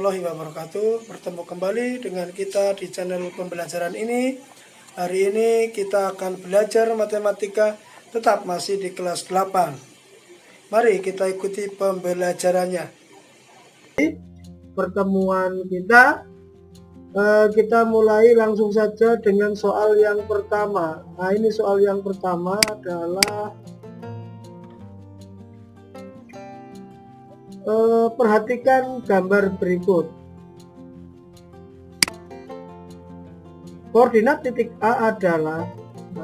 warahmatullahi wabarakatuh. Bertemu kembali dengan kita di channel pembelajaran ini. Hari ini kita akan belajar matematika, tetap masih di kelas 8. Mari kita ikuti pembelajarannya. Pertemuan kita mulai langsung saja dengan soal yang pertama. Nah, ini soal yang pertama adalah perhatikan gambar berikut. Koordinat titik A adalah,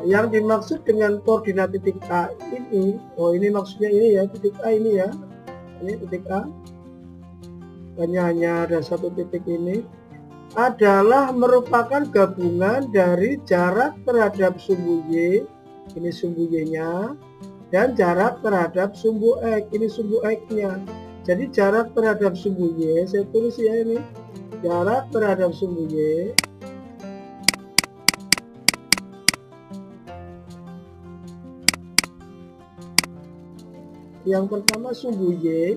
yang dimaksud dengan koordinat titik A ini, ini maksudnya ini ya, titik A ini ya, ini titik A, hanya ada satu titik ini, adalah merupakan gabungan dari jarak terhadap sumbu Y, ini sumbu Y-nya, dan jarak terhadap sumbu X, ini sumbu X-nya. Jadi jarak terhadap sumbu Y, saya tulis ya ini, jarak terhadap sumbu Y yang pertama, sumbu Y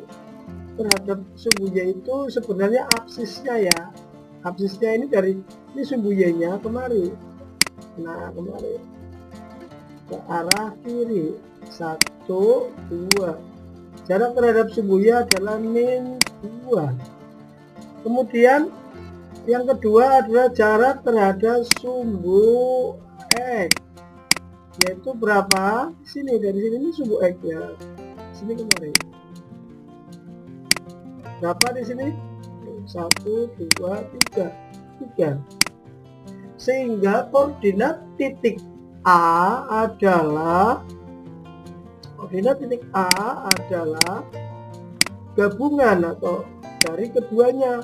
terhadap sumbu Y itu sebenarnya absisnya ya, absisnya ini dari ini sumbu Y-nya kemari, nah kemari ke arah kiri, 1, 2. Jarak terhadap sumbu Y adalah min 2. Kemudian yang kedua adalah jarak terhadap sumbu X, yaitu berapa? Sini, dari sini ini sumbu X ya, sini kemarin berapa di sini? 1, 2, 3. Sehingga koordinat titik A adalah gabungan atau dari keduanya,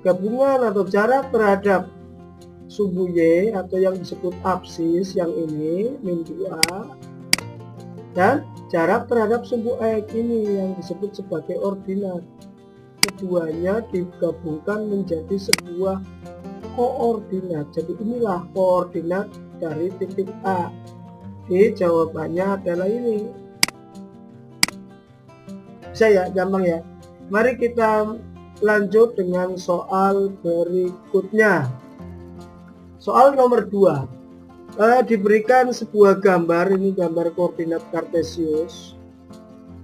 gabungan atau jarak terhadap sumbu Y atau yang disebut absis yang ini min 2, dan jarak terhadap sumbu X ini yang disebut sebagai ordinat. Keduanya digabungkan menjadi sebuah koordinat. Jadi inilah koordinat dari titik A. Oke, jawabannya adalah ini. Bisa ya, gampang ya. Mari kita lanjut dengan soal berikutnya. Soal nomor 2. Diberikan sebuah gambar, ini gambar koordinat kartesius.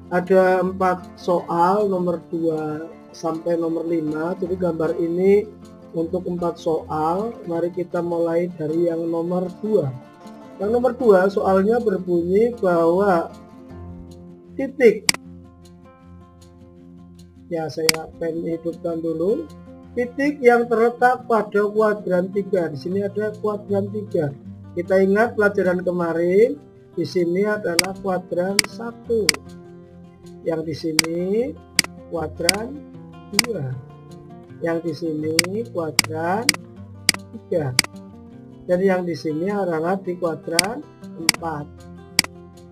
Ada 4 soal, nomor 2 sampai nomor 5. Jadi gambar ini untuk 4 soal. Mari kita mulai dari yang nomor 2. Yang nomor 2 soalnya berbunyi bahwa titik, ya saya pen hidupkan dulu, titik yang terletak pada kuadran 3. Di sini ada kuadran 3. Kita ingat pelajaran kemarin, di sini adalah kuadran 1. Yang di sini kuadran 2. Yang di sini kuadran 3. Dan yang di sini adalah di kuadran 4.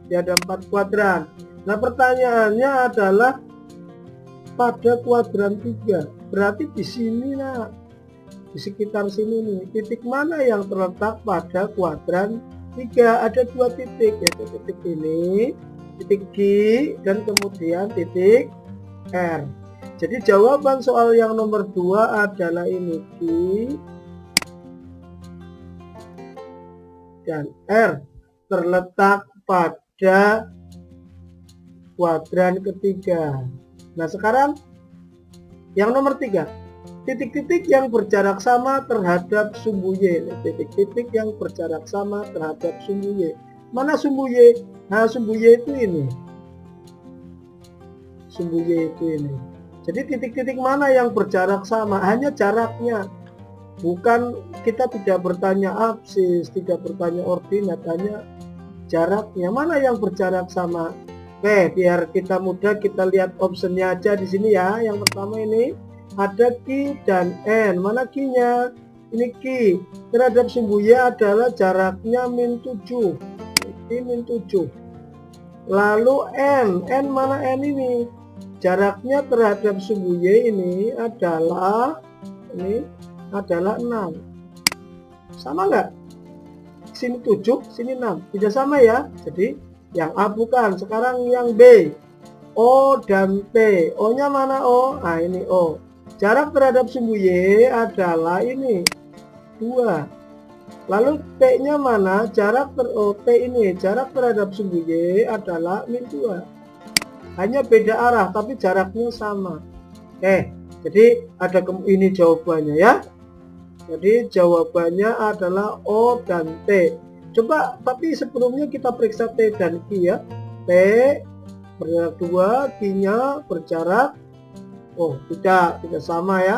Jadi ada 4 kuadran. Nah, pertanyaannya adalah pada kuadran 3, berarti di sini nah, di sekitar sini nih, titik mana yang terletak pada kuadran 3? Ada 2 titik, yaitu titik ini, titik G, dan kemudian titik R. Jadi jawaban soal yang nomor 2 adalah ini, G dan R terletak pada kuadran ketiga. Nah, sekarang yang nomor 3, titik-titik yang berjarak sama terhadap sumbu Y. Titik-titik yang berjarak sama terhadap sumbu Y. Mana sumbu Y? Nah, sumbu Y itu ini. Sumbu Y itu ini. Jadi titik-titik mana yang berjarak sama? Hanya jaraknya. Bukan, kita tidak bertanya absis, tidak bertanya ordinat, hanya jaraknya. Mana yang berjarak sama? Oke, biar kita mudah, kita lihat optionnya aja di sini ya. Yang pertama ini ada Q dan N. Mana Q-nya? Ini Q. Terhadap sumbu Y adalah jaraknya min 7. Ini min 7. Lalu N mana N ini? Jaraknya terhadap sumbu Y ini adalah 6. Sama nggak? Sini 7, sini 6. Tidak sama ya. Jadi yang A bukan. Sekarang yang B, O dan P. O nya mana O? Nah ini O. Jarak terhadap sumbu Y adalah ini 2. Lalu P-nya mana? P ini jarak terhadap sumbu Y adalah min 2. Hanya beda arah tapi jaraknya sama. Jadi ada ini jawabannya ya. Jadi jawabannya adalah O dan T. Coba tapi sebelumnya kita periksa T dan Q ya. T berjarak 2, Q-nya berjarak tidak sama ya.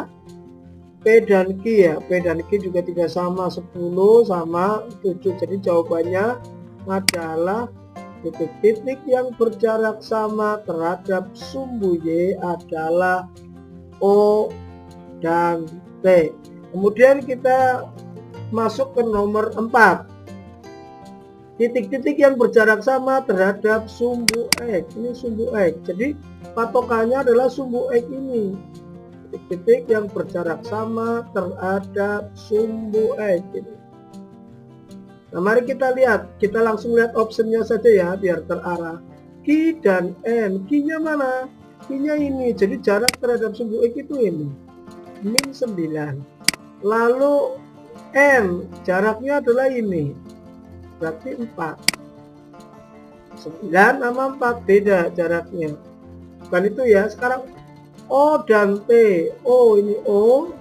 P dan Q ya, P dan Q juga tidak sama, 10 sama 7. Jadi jawabannya adalah titik-titik yang berjarak sama terhadap sumbu Y adalah O dan T. Kemudian kita masuk ke nomor 4. Titik-titik yang berjarak sama terhadap sumbu X. Ini sumbu X. Jadi patokannya adalah sumbu X ini. Titik-titik yang berjarak sama terhadap sumbu X ini. Nah, mari kita lihat. Kita langsung lihat optionnya saja ya, biar terarah. Q dan N. Q-nya mana? Q-nya ini. Jadi jarak terhadap sumbu X itu ini. Min 9. Lalu N. Jaraknya adalah ini. Berarti 4. 9 sama 4 beda jaraknya. Bukan itu ya. Sekarang O dan T. Ini O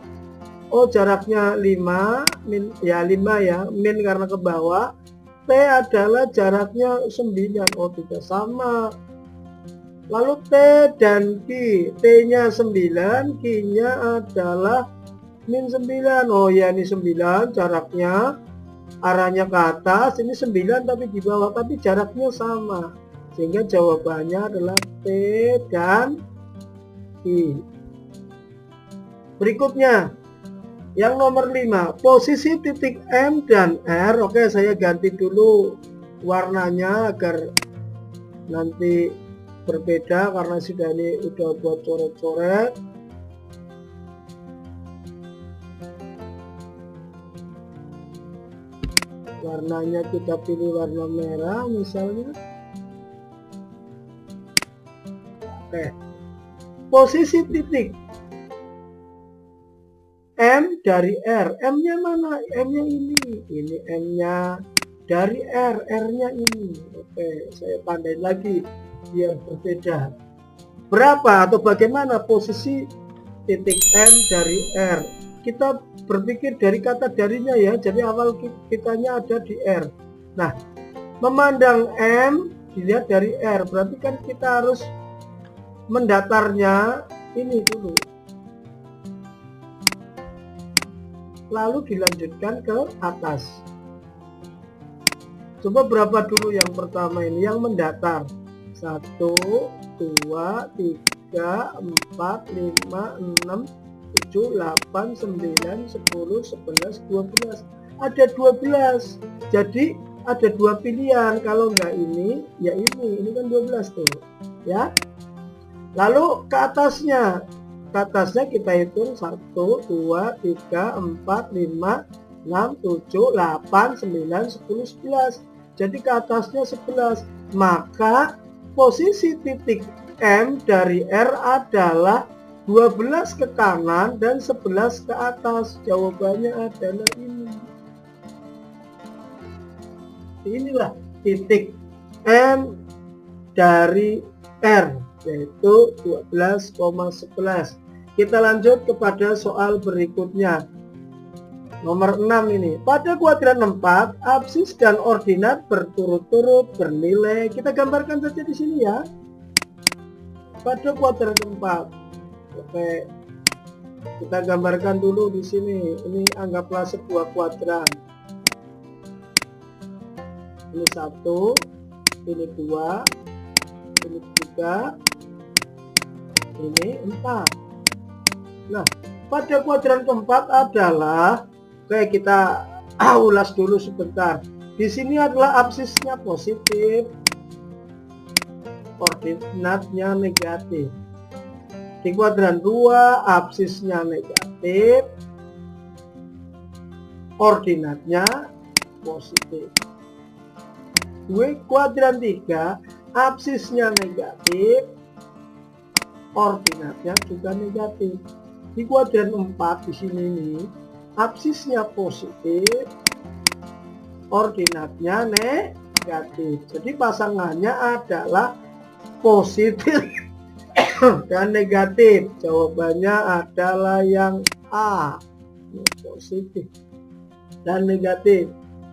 jaraknya 5 min ya 5 ya, min karena ke bawah. T adalah jaraknya 9. Tidak sama. Lalu T dan Q. T nya 9, Q nya adalah min 9. Ya ini 9 jaraknya, arahnya ke atas, ini 9 tapi di bawah, tapi jaraknya sama, sehingga jawabannya adalah T dan I. Berikutnya yang nomor 5, posisi titik M dan R. Oke, saya ganti dulu warnanya agar nanti berbeda karena sudah ini udah buat coret-coret. Warnanya kita pilih warna merah misalnya. Oke. Posisi titik M dari R. M-nya mana? M-nya ini. Ini M-nya dari R. R-nya ini. Oke, saya tandain lagi biar berbeda. Berapa atau bagaimana posisi titik M dari R? Kita berpikir dari kata darinya ya, jadi awal kitanya ada di R. Nah, memandang M dilihat dari R, berarti kan kita harus mendatarnya ini dulu, lalu dilanjutkan ke atas. Coba berapa dulu yang pertama ini yang mendatar? 1, 2, 3, 4, 5, 6, 7, 8, 9, 10, 11, 12. Ada 12. Jadi ada 2 pilihan. Kalau enggak ini, ya ini. Ini kan 12 tuh. Ya. Lalu ke atasnya. Ke atasnya kita hitung 1, 2, 3, 4, 5, 6, 7, 8, 9, 10, 11. Jadi ke atasnya 11. Maka posisi titik M dari R adalah 12 ke kanan dan 11 ke atas. Jawabannya adalah ini. Inilah titik M dari R, yaitu 12,11. Kita lanjut kepada soal berikutnya. Nomor 6 ini. Pada kuadran 4, absis dan ordinat berturut-turut bernilai. Kita gambarkan saja di sini ya. Pada kuadran 4. Oke, kita gambarkan dulu di sini. Ini anggaplah sebuah kuadran. Ini 1, ini 2, ini 3, ini 4. Nah, pada kuadran keempat adalah, oke kita ulas dulu sebentar. Di sini adalah absisnya positif, ordinatnya negatif. Di kuadran 2 absisnya negatif, ordinatnya positif. Di kuadran 3 absisnya negatif, ordinatnya juga negatif. di kuadran 4 di sini nih, absisnya positif, ordinatnya negatif. Jadi pasangannya adalah positif dan negatif. Jawabannya adalah yang A, positif dan negatif.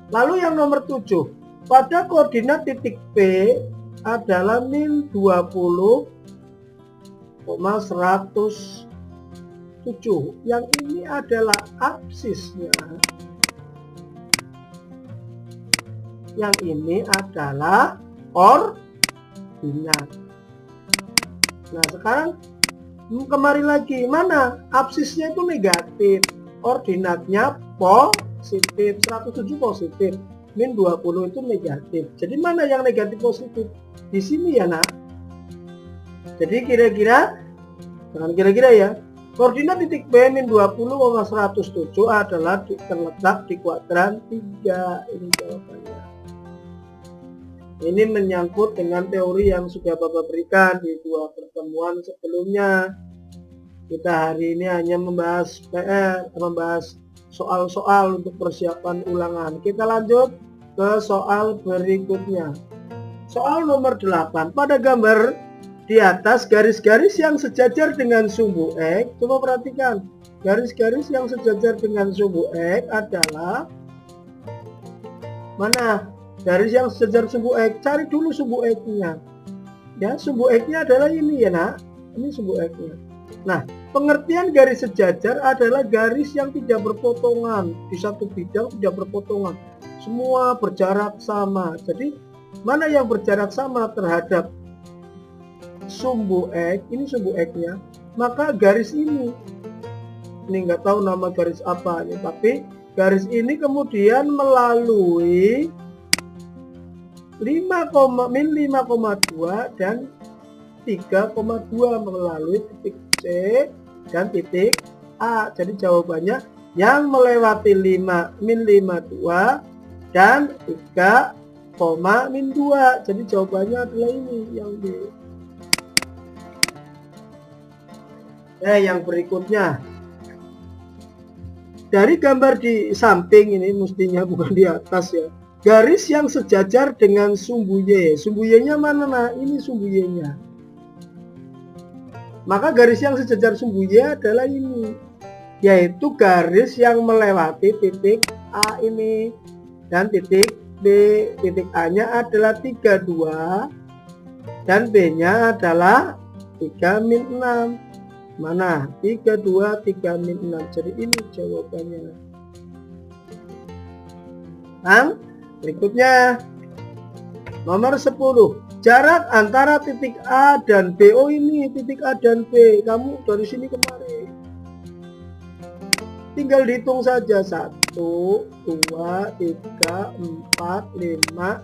Lalu yang nomor 7, pada koordinat titik P adalah min 20,107. Yang ini adalah absisnya. Yang ini adalah ordinat. Nah sekarang kemari lagi, mana absisnya itu negatif, ordinatnya positif, 107 positif, min 20 itu negatif. Jadi mana yang negatif positif? Di sini ya nak. Jadi kira-kira, jangan kira-kira ya, koordinat titik P min 20,107 adalah terletak di kuadran 3. Ini jawabannya. Ini menyangkut dengan teori yang sudah Bapak berikan di 2 pertemuan sebelumnya. Kita hari ini hanya membahas PR, membahas soal-soal untuk persiapan ulangan. Kita lanjut ke soal berikutnya. Soal nomor 8. Pada gambar di atas, garis-garis yang sejajar dengan sumbu X, coba perhatikan, garis-garis yang sejajar dengan sumbu X adalah mana? Garis yang sejajar sumbu X, cari dulu sumbu X-nya. Ya, sumbu X-nya adalah ini ya nak, ini sumbu X-nya. Nah, pengertian garis sejajar adalah garis yang tidak berpotongan, di satu bidang tidak berpotongan, semua berjarak sama. Jadi, mana yang berjarak sama terhadap sumbu X, ini sumbu X-nya, maka garis ini nggak tahu nama garis apa ini, tapi garis ini kemudian melalui min 5,2 dan 3,2 melalui titik C dan titik A. Jadi jawabannya yang melewati min 5,2 dan 3,-2. Jadi jawabannya adalah ini yang B. Yang berikutnya, dari gambar di samping ini, mestinya bukan di atas ya, garis yang sejajar dengan sumbu Y. Sumbu Y-nya mana? Nah, ini sumbu Y-nya. Maka garis yang sejajar sumbu Y adalah ini, yaitu garis yang melewati titik A ini dan titik B. Titik A-nya adalah 32 dan B-nya adalah 3-6. Mana? 32, 3-6. Jadi ini jawabannya. Berikutnya nomor 10, jarak antara titik A dan B. Oh ini titik A dan B, kamu dari sini kemari tinggal dihitung saja, 1, 2, 3, 4, 5,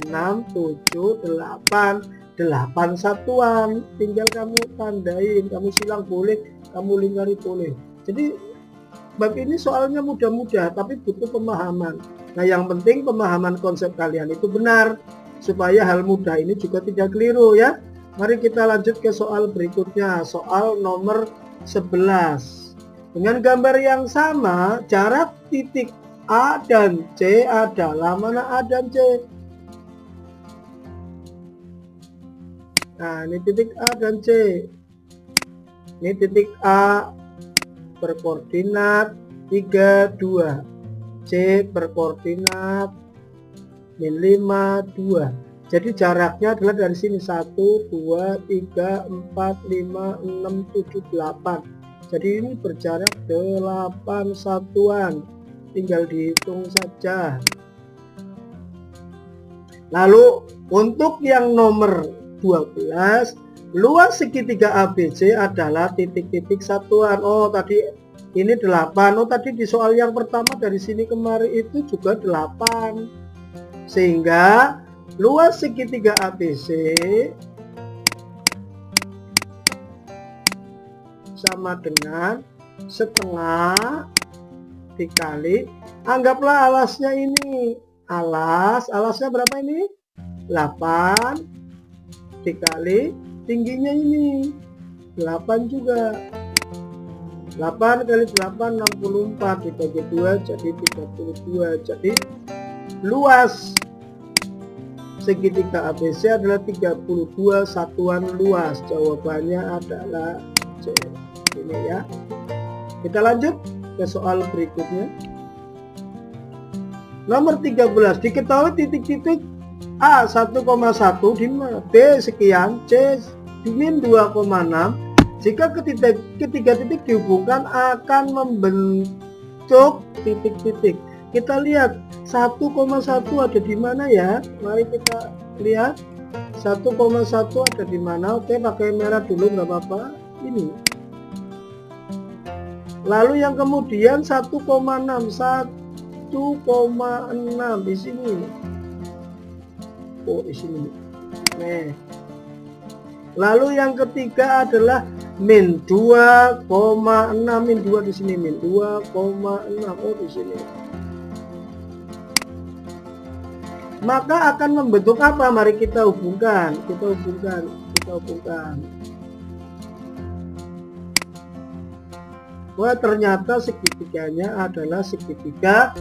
6, 7, 8, 8 satuan. Tinggal kamu tandain, kamu silang boleh, kamu lingkari boleh. Jadi bab ini soalnya mudah-mudah tapi butuh pemahaman. Nah yang penting pemahaman konsep kalian itu benar, supaya hal mudah ini juga tidak keliru ya. Mari kita lanjut ke soal berikutnya, soal nomor 11. Dengan gambar yang sama, jarak titik A dan C adalah mana A dan C? Nah ini titik A dan C. Ini titik A berkoordinat 3, 2. C berkoordinat min 5, 2. Jadi jaraknya adalah dari sini 1, 2, 3, 4, 5, 6, 7, 8. Jadi ini berjarak 8 satuan. Tinggal dihitung saja. Lalu untuk yang nomor 12, luas segitiga ABC adalah titik-titik satuan. Oh tadi ini 8. Oh tadi di soal yang pertama dari sini kemari itu juga 8. Sehingga luas segitiga ABC sama dengan setengah dikali, anggaplah alasnya ini, alasnya berapa ini? 8 dikali tingginya ini 8 juga. 8 kali 8 64 dibagi 2 jadi 32. Jadi luas segitiga ABC adalah 32 satuan luas. Jawabannya adalah C. Ini ya. Kita lanjut ke soal berikutnya. Nomor 13, diketahui titik-titik A 1,1 di mana, B sekian, C min 2,6. Jika ketiga titik dihubungkan akan membentuk titik-titik. Kita lihat 1,1 ada di mana ya? Mari kita lihat 1,1 ada di mana. Oke, pakai merah dulu nggak apa-apa. Ini. Lalu yang kemudian 1,6 di sini. Oh, di sini. Nih. Lalu yang ketiga adalah min 2,6, min 2 di sini, min 2,6. Oh, di sini. Maka akan membentuk apa? Mari kita hubungkan. Kita hubungkan. Wah, ternyata segitiganya adalah segitiga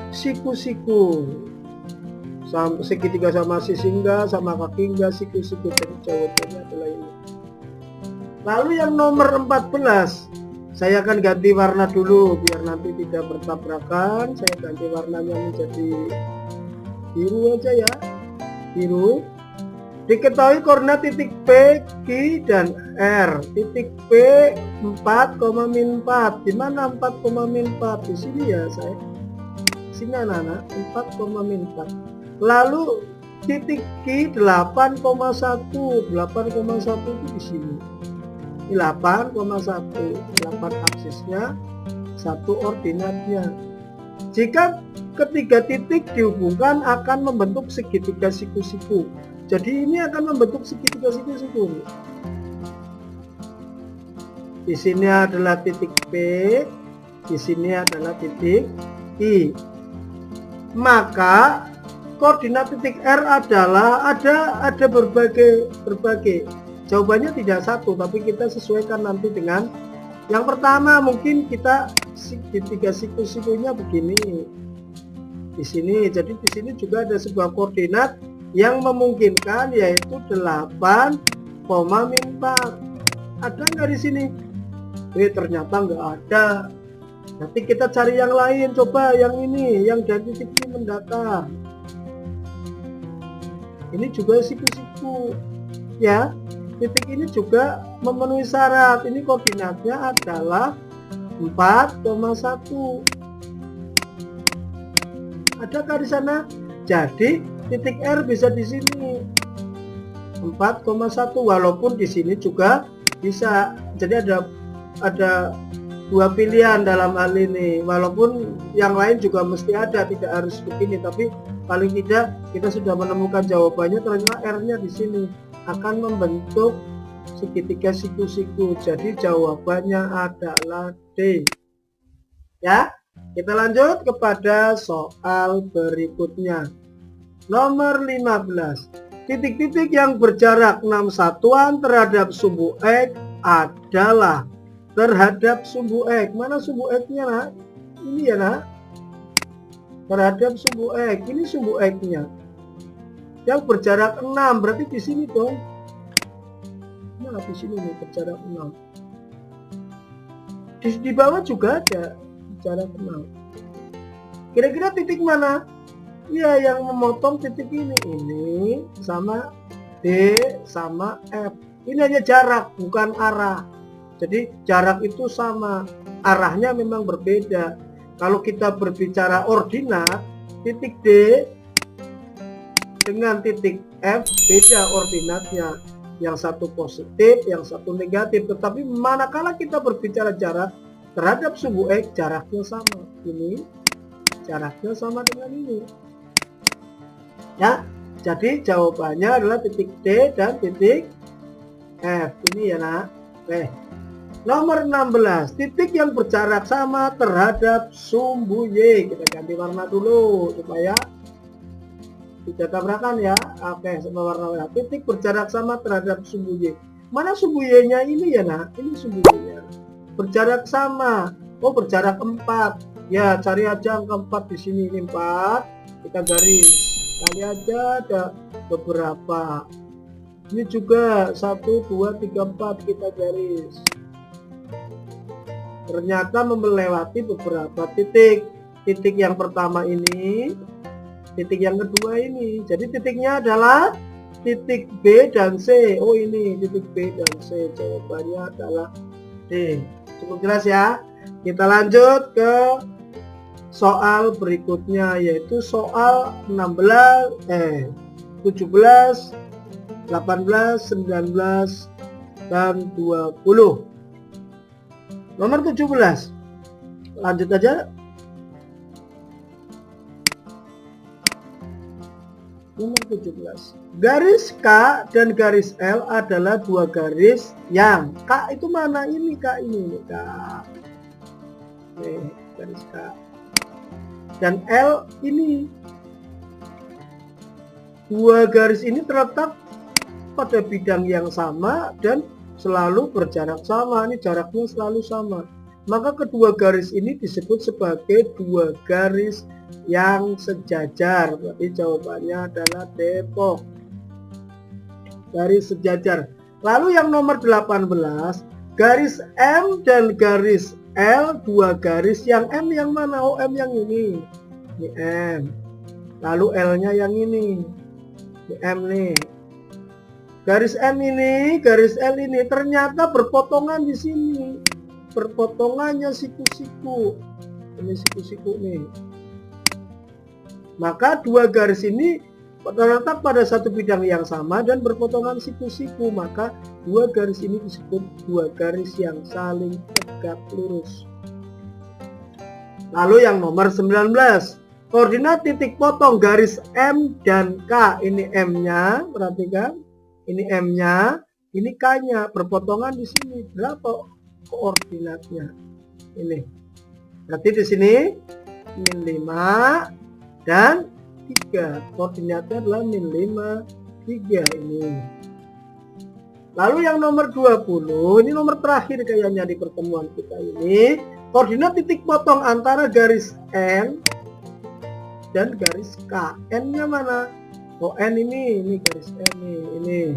siku-siku. Segitiga sama sisingga, sama kakingga, siku-siku. Jadi jawabannya adalah ini. Lalu yang nomor 14, saya akan ganti warna dulu biar nanti tidak bertabrakan. Saya ganti warnanya menjadi biru aja ya, biru. Diketahui koordinat titik P, Q, dan R. Titik P 4, min 4. Di mana 4, min 4? Di sini ya saya. Di sini anak-anak 4, min 4. Lalu titik Q 8,1. 8,1 itu di sini. Ini 8,1. 8 aksisnya, 1 ordinatnya. Jika ketiga titik dihubungkan akan membentuk segitiga siku-siku. Jadi ini akan membentuk segitiga siku-siku. Di sini adalah titik P, di sini adalah titik I. Maka koordinat titik R adalah ada berbagai. Jawabannya tidak satu, tapi kita sesuaikan nanti dengan yang pertama. Mungkin kita segitiga siku-sikunya begini. Di sini, jadi di sini juga ada sebuah koordinat yang memungkinkan, yaitu 8, min 4. Ada nggak di sini? Ternyata nggak ada. Nanti kita cari yang lain. Coba yang ini, yang dari titik ini mendatar. Ini juga siku-siku. Ya, titik ini juga memenuhi syarat. Ini koordinatnya adalah 4,1. Adakah di sana? Jadi titik R bisa di sini 4,1, walaupun di sini juga bisa. Jadi ada dua pilihan dalam hal ini, walaupun yang lain juga mesti ada, tidak harus begini, tapi paling tidak kita sudah menemukan jawabannya. Ternyata R-nya di sini akan membentuk segitiga siku-siku. Jadi jawabannya adalah D. Ya, kita lanjut kepada soal berikutnya. Nomor 15. Titik-titik yang berjarak 6 satuan terhadap sumbu X adalah terhadap sumbu X. Mana sumbu X-nya, nak? Ini ya, nak. Terhadap sumbu X. Ini sumbu X-nya. Yang berjarak 6, berarti di sini dong. Nah, di sini nih berjarak 6. Di bawah juga ada jarak 6. Kira-kira titik mana? Ya, yang memotong titik ini sama D sama F. Ini hanya jarak, bukan arah. Jadi jarak itu sama, arahnya memang berbeda. Kalau kita berbicara ordinat, titik D dengan titik F beda ordinatnya. Yang satu positif, yang satu negatif. Tetapi manakala kita berbicara jarak terhadap sumbu X, jaraknya sama. Ini jaraknya sama dengan ini. Ya, jadi jawabannya adalah titik D dan titik F. Ini ya, nak. Oke. Nomor 16. Titik yang berjarak sama terhadap sumbu Y. Kita ganti warna dulu supaya tidak tabrakan ya. Oke, sama warna merah. Titik berjarak sama terhadap sumbu Y. Mana sumbu Y-nya ini ya, nak? Ini sumbu Y-nya. berjarak sama. Oh, berjarak 4. Ya, cari aja angka 4 di sini. Ini 4. Kita garis. Kali aja ada beberapa. Ini juga 1, 2, 3, 4 kita garis. Ternyata melewati beberapa titik. Titik yang pertama ini, titik yang kedua ini. Jadi titiknya adalah titik B dan C. Oh, ini titik B dan C. Jawabannya adalah D. Cukup jelas ya. Kita lanjut ke soal berikutnya, yaitu soal 17, 18, 19, dan 20. Nomor 17. Lanjut aja. Nomor 17. Garis K dan garis L adalah dua garis yang K itu mana? Ini K ini. K. Oke, garis K. Dan L ini. Dua garis ini terletak pada bidang yang sama dan selalu berjarak sama. Ini jaraknya selalu sama. Maka kedua garis ini disebut sebagai dua garis yang sejajar. Berarti jawabannya adalah Depok. Garis sejajar. Lalu yang nomor 18, garis M dan garis L, dua garis. Yang M yang mana? Oh, M yang ini. Ini M. Lalu L-nya yang ini. Ini M nih. Garis M ini, garis L ini ternyata berpotongan di sini. Berpotongannya siku-siku. Ini siku-siku nih. Maka dua garis ini terletak pada satu bidang yang sama dan berpotongan siku-siku. Maka dua garis ini disebut dua garis yang saling tegak lurus. Lalu yang nomor 19. Koordinat titik potong garis M dan K. Ini M-nya, perhatikan. Ini M-nya, ini K-nya. Berpotongan di sini. Berapa koordinatnya? Ini. Berarti di sini min 5 dan 3. Koordinatnya adalah min 5, 3 ini. Lalu yang nomor 20, ini nomor terakhir kayaknya di pertemuan kita ini. Koordinat titik potong antara garis N dan garis K. N-nya mana? Oh, N ini garis N ini.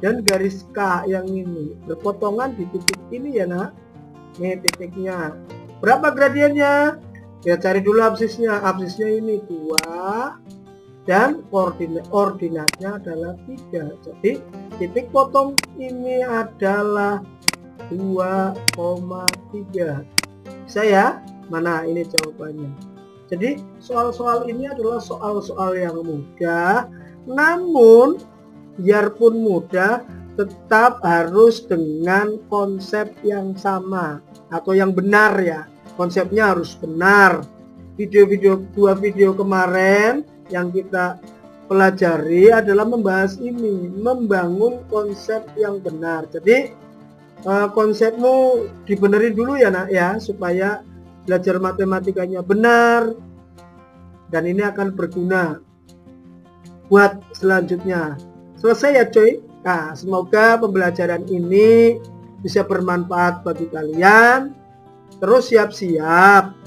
Dan garis K yang ini. Berpotongan di titik ini ya nak. Ini titiknya. Berapa gradiennya? Ya cari dulu absisnya. Absisnya ini 2. Dan ordinatnya adalah 3. Jadi titik potong ini adalah 2,3. Bisa ya? Mana ini jawabannya? Jadi soal-soal ini adalah soal-soal yang mudah, namun biarpun mudah tetap harus dengan konsep yang sama atau yang benar ya. Konsepnya harus benar. Dua video kemarin yang kita pelajari adalah membahas ini, membangun konsep yang benar. Jadi konsepmu dibenerin dulu ya nak ya, supaya belajar matematikanya benar dan ini akan berguna buat selanjutnya. Selesai ya coy. Nah, semoga pembelajaran ini bisa bermanfaat bagi kalian. Terus siap-siap.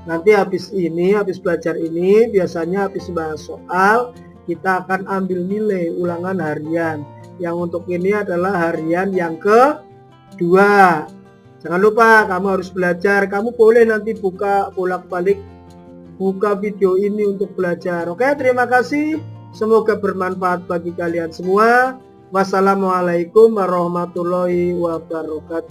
Nanti habis belajar ini, biasanya habis bahas soal, kita akan ambil nilai ulangan harian. Yang untuk ini adalah harian yang kedua. Jangan lupa kamu harus belajar. Kamu boleh nanti bolak-balik buka video ini untuk belajar. Oke, terima kasih. Semoga bermanfaat bagi kalian semua. Wassalamualaikum warahmatullahi wabarakatuh.